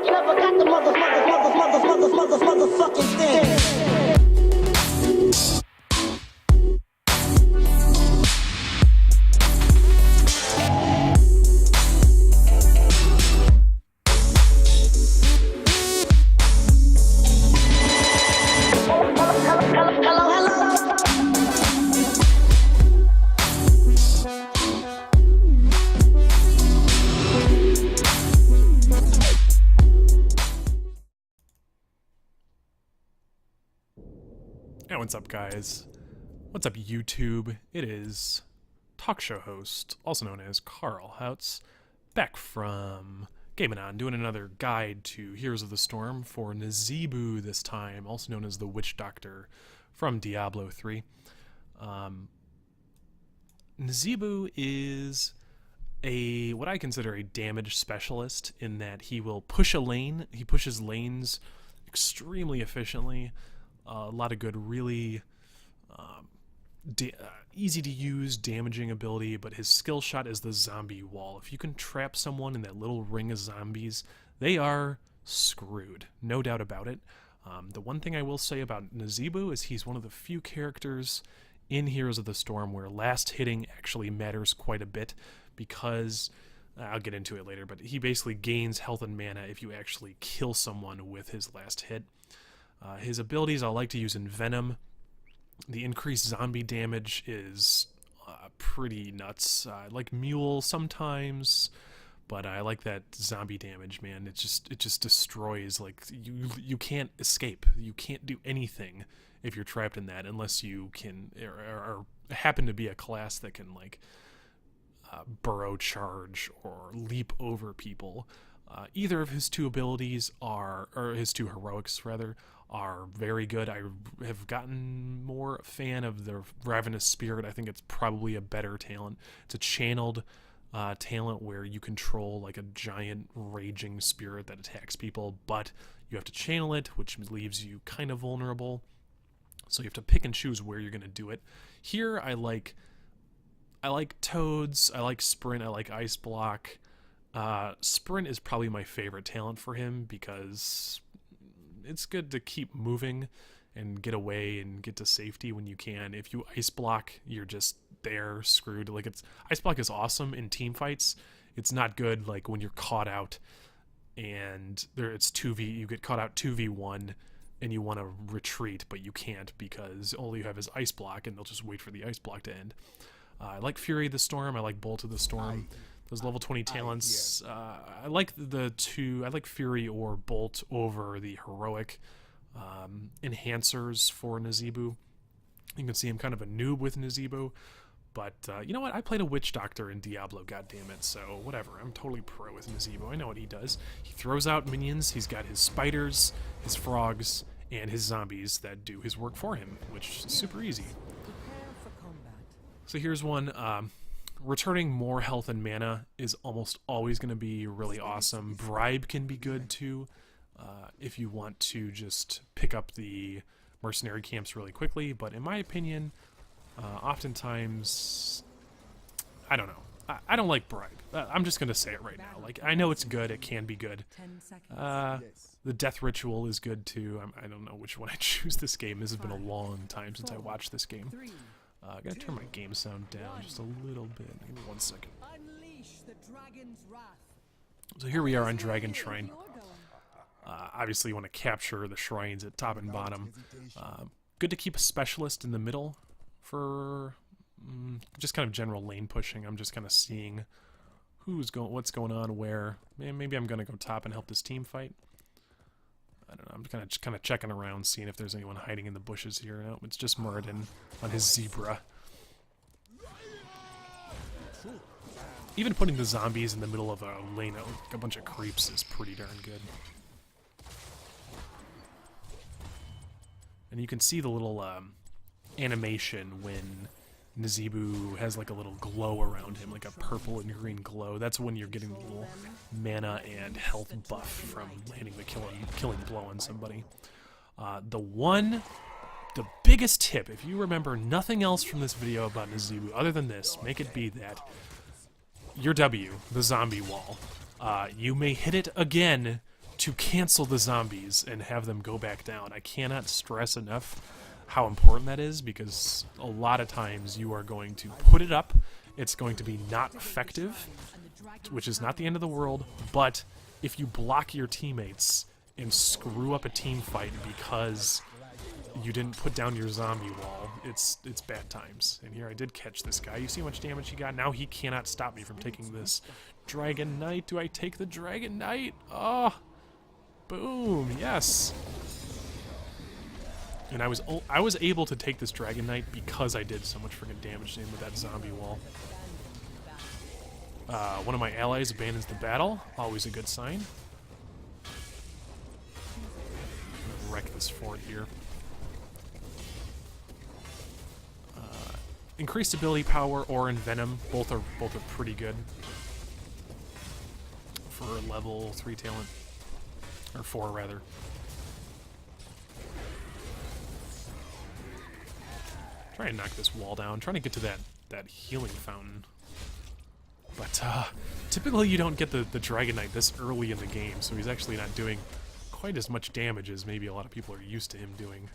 never got the motherfucking thing. Hey, what's up, guys? What's up, YouTube? It is talk show host, also known as Carl Houts, back from Gaming On, doing another guide to Heroes of the Storm for Nazeebo this time, also known as the Witch Doctor from Diablo 3. Nazeebo is what I consider a damage specialist in that he will push a lane. He pushes lanes extremely efficiently. A lot of good, really easy to use, damaging ability, but his skill shot is the zombie wall. If you can trap someone in that little ring of zombies, they are screwed, no doubt about it. The one thing I will say about Nazeebo is he's one of the few characters in Heroes of the Storm where last hitting actually matters quite a bit, because I'll get into it later, but he basically gains health and mana if you actually kill someone with his last hit. His abilities I like to use in Venom. The increased zombie damage is pretty nuts. I like Mule sometimes, but I like that zombie damage, man. It just destroys. Like you can't escape. You can't do anything if you're trapped in that unless you can or happen to be a class that can like burrow charge or leap over people. Either of his two abilities or his two heroics rather, are very good. I have gotten more a fan of the Ravenous Spirit. I think it's probably a better talent. It's a channeled talent where you control like a giant raging spirit that attacks people, but you have to channel it, which leaves you kind of vulnerable. So you have to pick and choose where you're going to do it. Here I like Toads, I like Sprint, I like Ice Block. Sprint is probably my favorite talent for him because it's good to keep moving and get away and get to safety when you can. If you ice block, you're just there screwed. Like ice block is awesome in team fights. It's not good like when you're caught out and it's 2v, you get caught out 2v1 and you want to retreat, but you can't because all you have is ice block and they'll just wait for the ice block to end. I like Fury of the Storm. I like Bolt of the Storm. Those level 20 talents, I like I like Fury or Bolt over the heroic enhancers for Nazeebo. You can see I'm kind of a noob with Nazeebo, but you know what? I played a Witch Doctor in Diablo, goddammit, so whatever. I'm totally pro with Nazeebo. I know what he does. He throws out minions, he's got his spiders, his frogs, and his zombies that do his work for him, which is super easy. So here's one. Returning more health and mana is almost always going to be really awesome. Bribe can be good too, if you want to just pick up the mercenary camps really quickly, but in my opinion, oftentimes, I don't know. I don't like Bribe. I'm just going to say it right now. Like, I know it's good, it can be good. The Death Ritual is good too. I don't know which one I choose this game. This has been a long time since I watched this game. I gotta turn my game sound down just a little bit. Give me 1 second. So here we are on Dragon Shrine. Obviously you want to capture the shrines at top and bottom. Good to keep a specialist in the middle for just kind of general lane pushing. I'm just kind of seeing what's going on where. Maybe I'm gonna go top and help this team fight. I don't know, I'm kind of checking around, seeing if there's anyone hiding in the bushes here. No, it's just Muradin on his zebra. Even putting the zombies in the middle of a lane, like a bunch of creeps, is pretty darn good. And you can see the little animation when Nazeebo has like a little glow around him, like a purple and green glow. That's when you're getting a little mana and health buff from landing the killing blow on somebody. The biggest tip, if you remember nothing else from this video about Nazeebo other than this, make it be that your W, the zombie wall, you may hit it again to cancel the zombies and have them go back down. I cannot stress enough how important that is, because a lot of times you are going to put it up, it's going to be not effective, which is not the end of the world, but if you block your teammates and screw up a team fight because you didn't put down your zombie wall, it's bad times. And here I did catch this guy. You see how much damage he got? Now he cannot stop me from taking this Dragon Knight. Do I take the Dragon Knight? Oh, boom, yes. And I was able to take this Dragon Knight because I did so much freaking damage to him with that zombie wall. One of my allies abandons the battle. Always a good sign. Wreck this fort here. Increased ability power or Envenom, both are pretty good for level 3 talent, or 4 rather. Try and knock this wall down. Trying to get to that healing fountain. But typically you don't get the Dragon Knight this early in the game, so he's actually not doing quite as much damage as maybe a lot of people are used to him doing.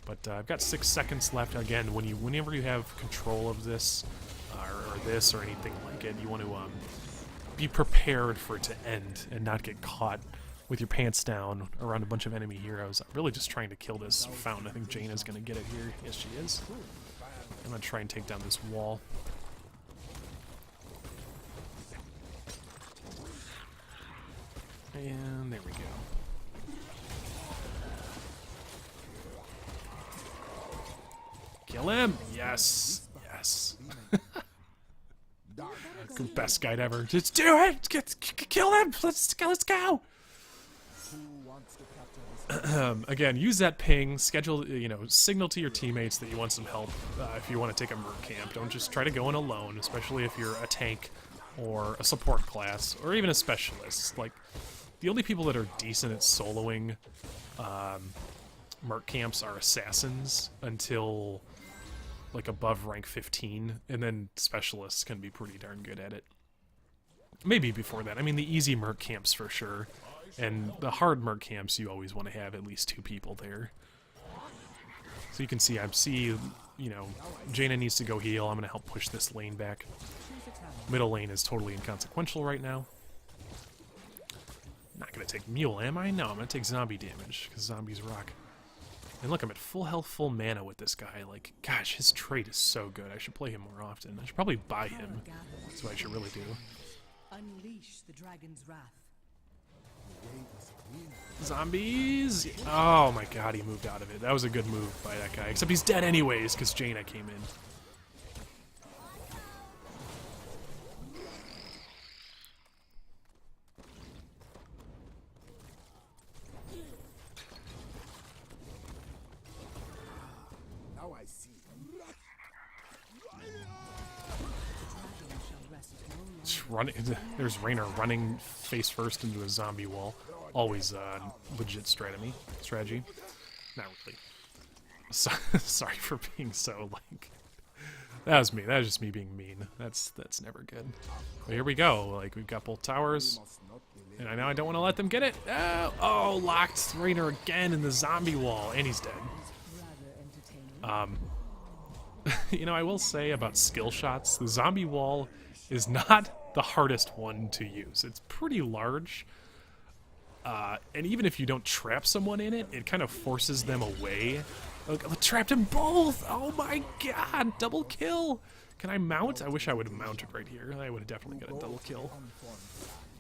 But I've got 6 seconds left. Again, whenever you have control of this, or this, or anything like it, you want to be prepared for it to end and not get caught with your pants down around a bunch of enemy heroes. I'm really just trying to kill this fountain. I think Jaina's going to get it here. Yes, she is. I'm going to try and take down this wall. And there we go. Kill him! Yes! Yes. Best guide ever. Just do it! Kill him! Let's go! Again, use that ping. Schedule, signal to your teammates that you want some help if you want to take a merc camp. Don't just try to go in alone, especially if you're a tank or a support class or even a specialist. Like, the only people that are decent at soloing merc camps are assassins until like above rank 15, and then specialists can be pretty darn good at it. Maybe before that. I mean, the easy merc camps for sure, and the hard merc camps you always want to have at least 2 people there. So you can see, Jaina needs to go heal. I'm going to help push this lane back. Middle lane is totally inconsequential right now. Not going to take mule, am I? No, I'm going to take zombie damage, because zombies rock. And look, I'm at full health, full mana with this guy. Like, gosh, his trait is so good. I should play him more often. I should probably buy him. That's what I should really do. Unleash the dragon's wrath. Zombies! Oh my god, he moved out of it. That was a good move by that guy. Except he's dead anyways, because Jaina came in. There's Raynor running face first into a zombie wall. Always legit strategy. Not really. So, sorry for being so like. That was me. That was just me being mean. That's never good. But here we go. Like, we've got both towers, and I know I don't want to let them get it. Oh, locked Raynor again in the zombie wall, and he's dead. I will say about skill shots, the zombie wall is not the hardest one to use. It's pretty large, and even if you don't trap someone in it, it kind of forces them away. Look, I trapped them both! Oh my god! Double kill! Can I mount? I wish I would have mounted right here. I would have definitely got a double kill.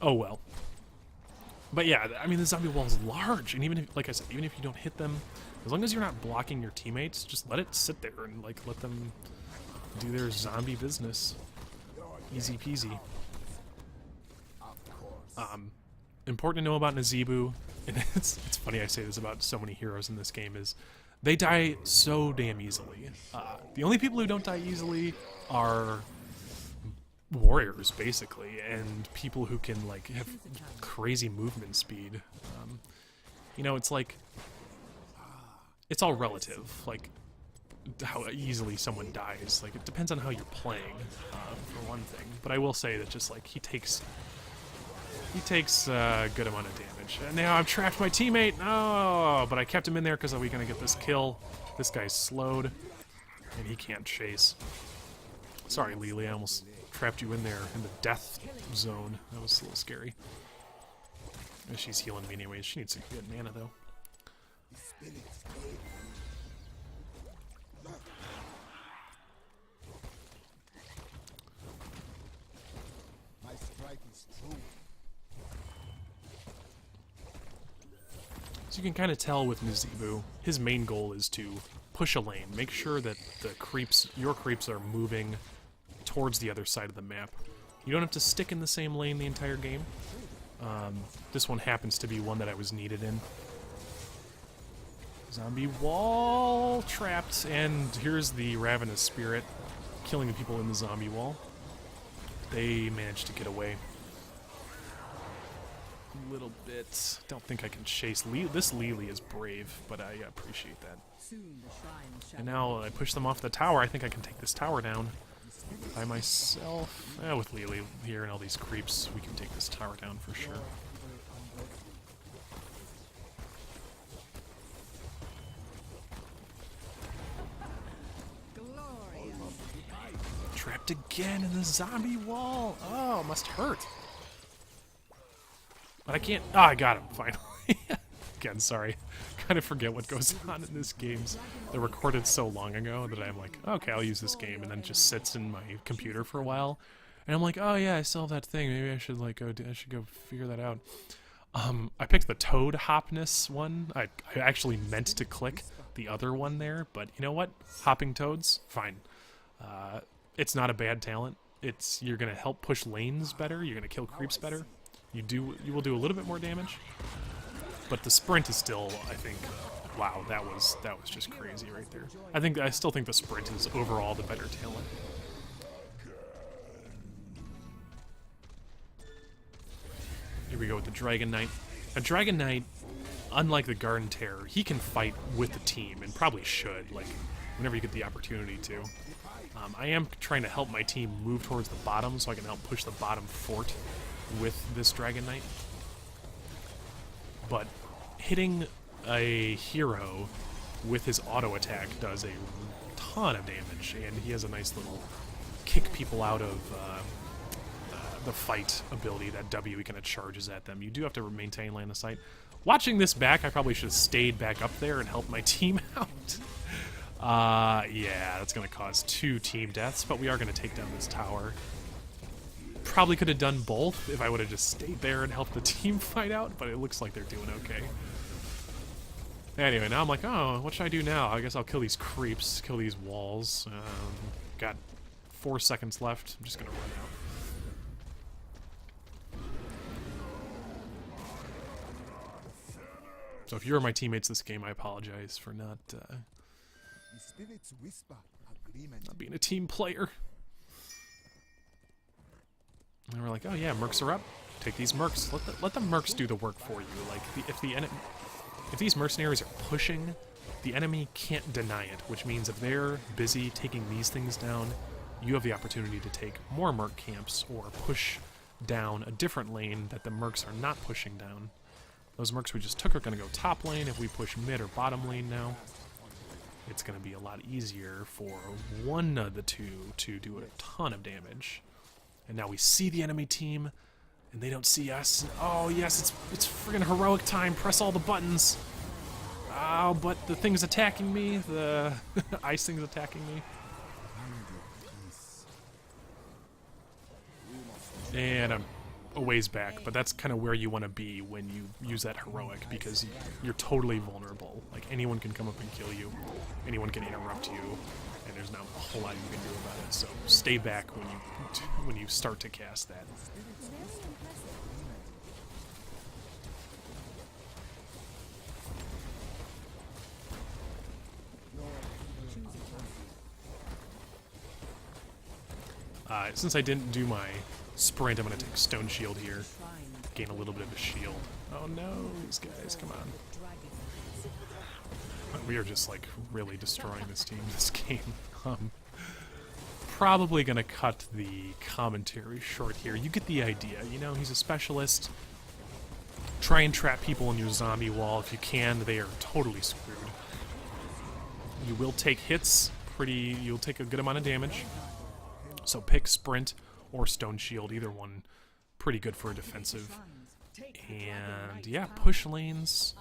Oh well. But yeah, I mean, the zombie wall is large, and even if, like I said, even if you don't hit them, as long as you're not blocking your teammates, just let it sit there and like let them do their zombie business. Easy peasy. Important to know about Nazeebo, and it's funny I say this about so many heroes in this game, is they die so damn easily. The only people who don't die easily are warriors, basically, and people who can like have crazy movement speed. It's like, it's all relative, like how easily someone dies. Like, it depends on how you're playing, for one thing. But I will say that just like he takes He takes a good amount of damage. And now I've trapped my teammate. Oh, but I kept him in there because we're going to get this kill. This guy's slowed, and he can't chase. Sorry, Lily, I almost trapped you in there in the death zone. That was a little scary. She's healing me anyways. She needs to get mana, though. So you can kind of tell with Nazeebo, his main goal is to push a lane, make sure that the creeps, your creeps, are moving towards the other side of the map. You don't have to stick in the same lane the entire game. This one happens to be one that I was needed in. Zombie wall trapped, and here's the Ravenous Spirit killing the people in the zombie wall. They managed to get away. A little bit. Don't think I can chase. This Lily is brave, but I appreciate that. And now I push them off the tower. I think I can take this tower down by myself. With Lily here and all these creeps, we can take this tower down for sure. Trapped again in the zombie wall. Oh, must hurt. But I can't. Oh, I got him finally. Again, sorry. Kind of forget what goes on in these games. They're recorded so long ago that I'm like, okay, I'll use this game, and then it just sits in my computer for a while, and I'm like, oh yeah, I still have that thing. Maybe I should go figure that out. I picked the Toad Hopness one. I actually meant to click the other one there, but you know what? Hopping toads, fine. It's not a bad talent. You're gonna help push lanes better. You're gonna kill creeps better. You will do a little bit more damage, but the sprint is still, I think, wow, that was just crazy right there. I still think the sprint is overall the better talent. Here we go with the Dragon Knight. A Dragon Knight, unlike the Garden Terror, he can fight with the team, and probably should, like, whenever you get the opportunity to. I am trying to help my team move towards the bottom so I can help push the bottom fort with this Dragon Knight. But hitting a hero with his auto attack does a ton of damage, and he has a nice little kick people out of the fight ability, that W. He kind of charges at them. You do have to maintain line of sight. Watching this back, I probably should have stayed back up there and helped my team out. Yeah, that's going to cause 2 team deaths, but we are going to take down this tower. Probably could have done both if I would have just stayed there and helped the team fight out, but it looks like they're doing okay. Anyway, now I'm like, oh, what should I do now? I guess I'll kill these creeps, kill these walls. Got 4 seconds left. I'm just going to run out. So if you're my teammates this game, I apologize for not being a team player. And we're like, oh yeah, mercs are up. Take these mercs. Let the mercs do the work for you. Like, if these mercenaries are pushing, the enemy can't deny it, which means if they're busy taking these things down, you have the opportunity to take more merc camps or push down a different lane that the mercs are not pushing down. Those mercs we just took are going to go top lane. If we push mid or bottom lane now, it's going to be a lot easier for one of the two to do a ton of damage. And now we see the enemy team, and they don't see us. Oh yes, it's friggin' heroic time. Press all the buttons. Oh, but the thing's attacking me. The ice thing's attacking me. And I'm a ways back, but that's kind of where you want to be when you use that heroic, because you're totally vulnerable. Like, anyone can come up and kill you. Anyone can interrupt you. And there's not a whole lot you can do about it, so stay back when you start to cast that. Since I didn't do my sprint, I'm going to take Stone Shield here, gain a little bit of a shield. Oh no, these guys, come on. We are just, like, really destroying this team this game. probably going to cut the commentary short here. You get the idea. You know, he's a specialist. Try and trap people in your zombie wall. If you can, they are totally screwed. You will take hits. You'll take a good amount of damage. So pick Sprint or Stone Shield. Either one pretty good for a defensive. And yeah, push lanes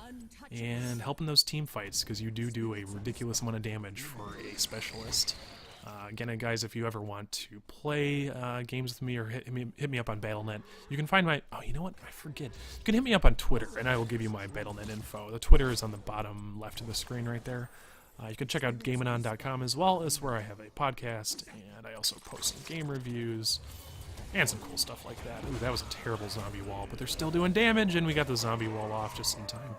and help in those team fights, because you do a ridiculous amount of damage for a specialist. Again, guys, if you ever want to play games with me or hit me up on Battle.net, you can find my... Oh, you know what? I forget. You can hit me up on Twitter, and I will give you my Battle.net info. The Twitter is on the bottom left of the screen right there. You can check out GameAnon.com as well. It's where I have a podcast, and I also post some game reviews and some cool stuff like that. Ooh, that was a terrible zombie wall, but they're still doing damage, and we got the zombie wall off just in time.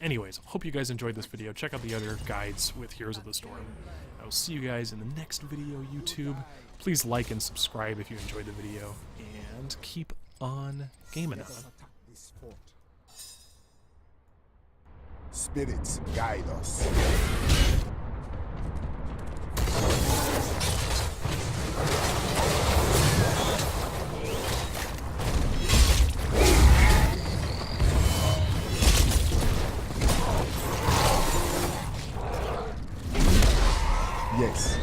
Anyways, hope you guys enjoyed this video. Check out the other guides with Heroes of the Storm. I will see you guys in the next video, YouTube. Please like and subscribe if you enjoyed the video, and keep on gaming on. Spirits guide us. Yes.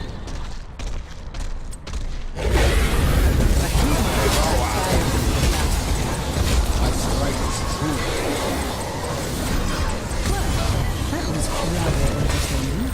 My strike is true. That was rather entertaining.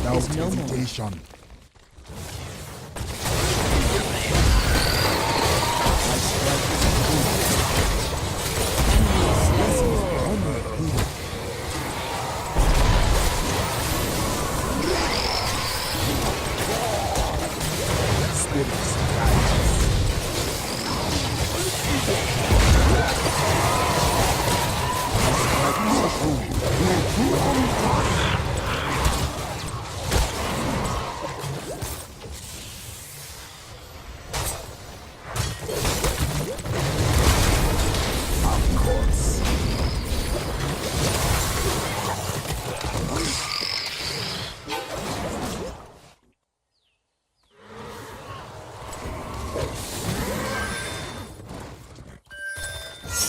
Without no more. hesitation. My strike is spirits guide us. My strike is true.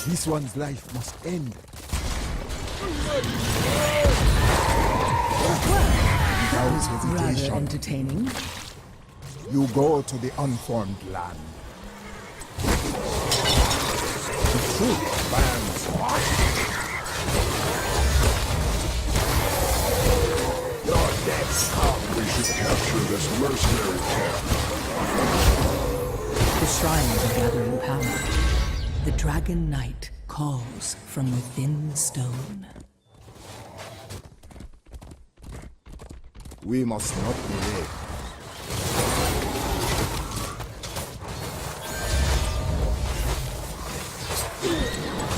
This one's life must end. Without Rather hesitation, entertaining. you go to the unformed land. The truth burns hot. Your next come. We should capture this mercenary camp. The shrines are gathering power. The Dragon Knight calls from within the stone. We must not delay.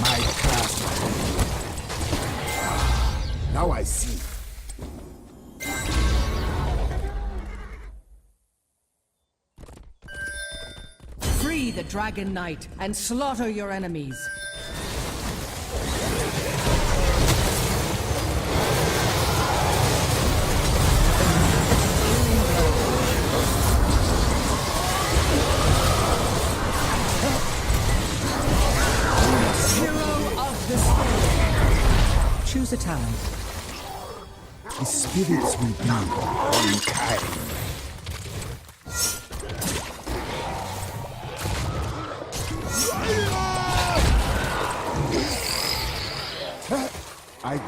My class. Now I see. Free the Dragon Knight and slaughter your enemies. Hero of the Storm. Choose a talent. The spirits will be unkind. I go.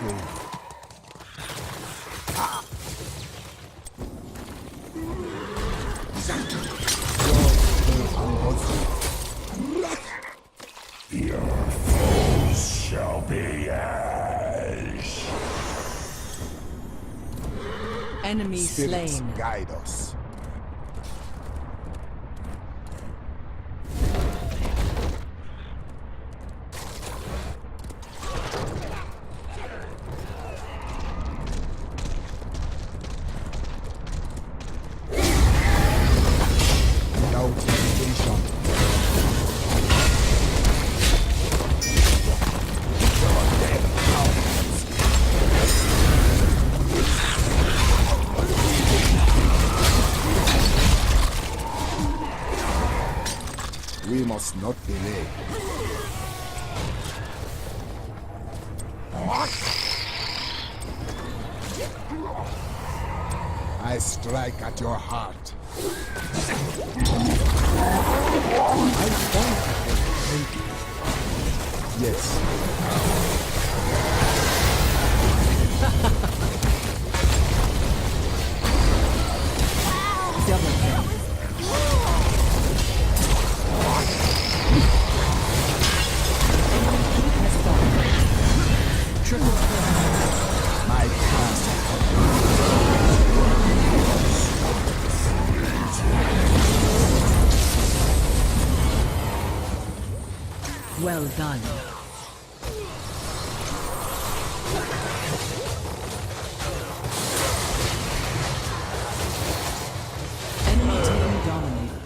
Your foes shall be ash. Enemy Spirits slain. guide us. We must not delay. I strike at your heart. I fight at your yes. Double kill. Has fallen. Triple kill. My castle. Well done. Enemy team dominated.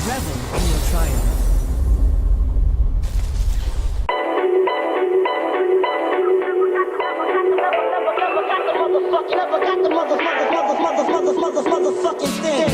Revel in your triumph. Never got the motherfucking thing.